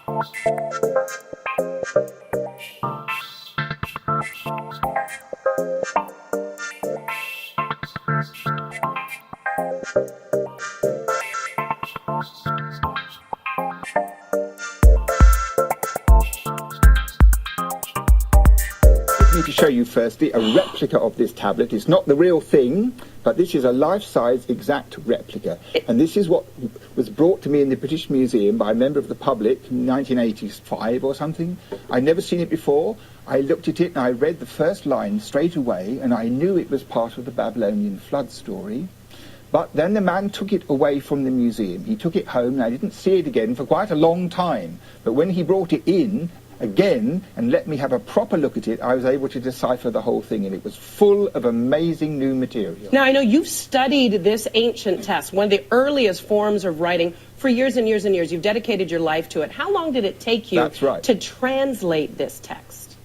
To show you firstly a replica of this tablet. It's not the real thing, but this is a life-size exact replica, and this is what was brought to me in the British Museum by a member of the public in 1985 or something. I'd never seen it before. I looked at it and I read the first line straight away, and I knew it was part of the Babylonian flood story. But then the man took it away from the museum. He took it home, and I didn't see it again for quite a long time. But when he brought it in again and let me have a proper look at it, I was able to decipher the whole thing, and it was full of amazing new material. Now, I know you've studied this ancient text, one of the earliest forms of writing, for years and years and years. You've dedicated your life to it. How long did it take you to translate this text?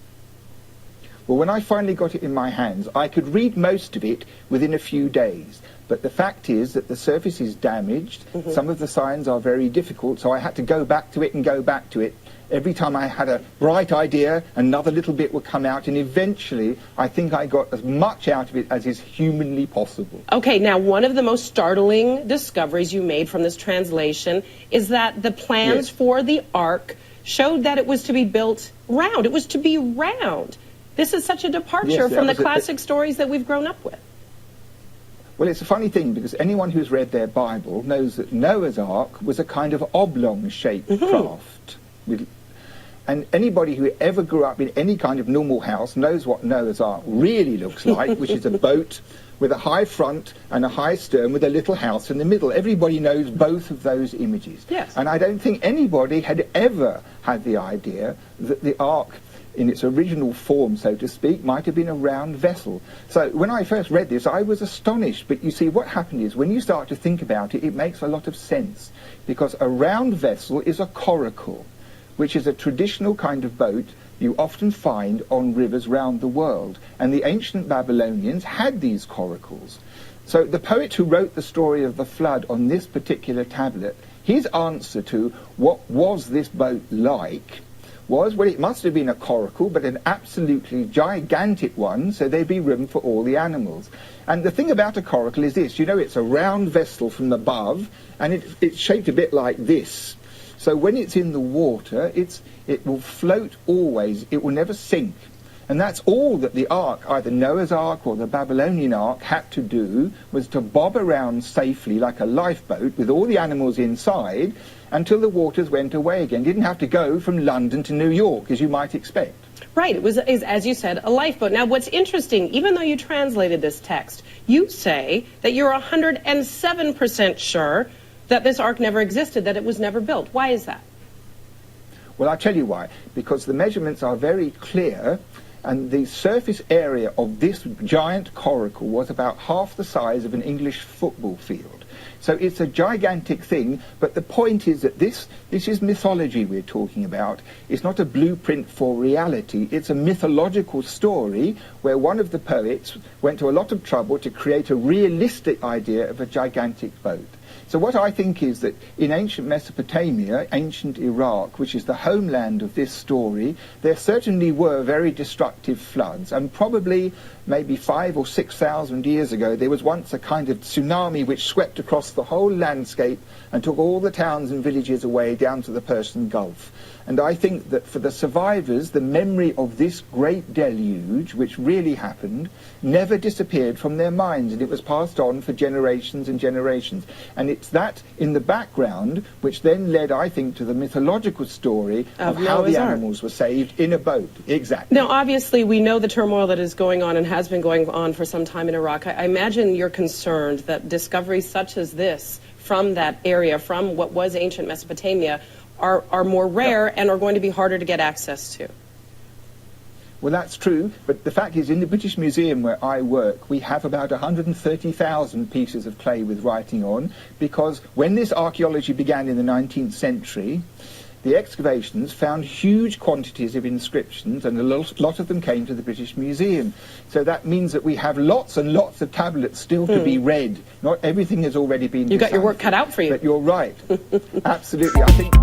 Well, when I finally got it in my hands, I could read most of it within a few days. But the fact is that the surface is damaged. Some of the signs are very difficult, so I had to go back to it and go back to it. Every time I had a bright idea, another little bit would come out, and eventually I think I got as much out of it as is humanly possible. Okay, now one of the most startling discoveries you made from this translation is that the plans for the ark showed that it was to be built round. It was to be round. This is such a departure from the classic stories that we've grown up with. Well, it's a funny thing, because anyone who's read their Bible knows that Noah's Ark was a kind of oblong-shaped craft. And anybody who ever grew up in any kind of normal house knows what Noah's Ark really looks like, which is a boat with a high front and a high stern with a little house in the middle. Everybody knows both of those images. Yes. And I don't think anybody had ever had the idea that the Ark, in its original form, so to speak, might have been a round vessel. So when I first read this, I was astonished. But you see, what happened is, when you start to think about it, it makes a lot of sense. Because a round vessel is a coracle, which is a traditional kind of boat you often find on rivers round the world. And the ancient Babylonians had these coracles. So the poet who wrote the story of the flood on this particular tablet, his answer to what was this boat like was, well, it must have been a coracle, but an absolutely gigantic one, so there'd be room for all the animals. And the thing about a coracle is this, you know, it's a round vessel from above, and it's shaped a bit like this. So when it's in the water, it will float always. It will never sink. And that's all that the ark, either Noah's Ark or the Babylonian Ark, had to do, was to bob around safely like a lifeboat with all the animals inside until the waters went away again. Didn't have to go from London to New York, as you might expect. Right. It was, as you said, a lifeboat. Now, what's interesting, even though you translated this text, you say that you're 107% sure that this ark never existed, that it was never built. Why is that? Well, I'll tell you why. Because the measurements are very clear, and the surface area of this giant coracle was about half the size of an English football field. So it's a gigantic thing, but the point is that this is mythology we're talking about. It's not a blueprint for reality. It's a mythological story where one of the poets went to a lot of trouble to create a realistic idea of a gigantic boat. So what I think is that in ancient Mesopotamia, ancient Iraq, which is the homeland of this story, there certainly were very destructive floods, and probably maybe 5,000 or 6,000 years ago there was once a kind of tsunami which swept across the whole landscape and took all the towns and villages away down to the Persian Gulf. And I think that for the survivors, the memory of this great deluge, which really happened, never disappeared from their minds, and it was passed on for generations and generations. And it's that in the background which then led, I think, to the mythological story of how the animals were saved in a boat. Exactly. Now, obviously, we know the turmoil that is going on and has been going on for some time in Iraq. I imagine you're concerned that discoveries such as this from that area, from what was ancient Mesopotamia, are more rare and are going to be harder to get access to. Well, that's true, but the fact is, in the British Museum where I work, we have about 130,000 pieces of clay with writing on, because when this archaeology began in the 19th century, the excavations found huge quantities of inscriptions, and a lot of them came to the British Museum. So that means that we have lots and lots of tablets still to be read. Not everything has already been You've got your work cut out for you. But you're right. Absolutely. I think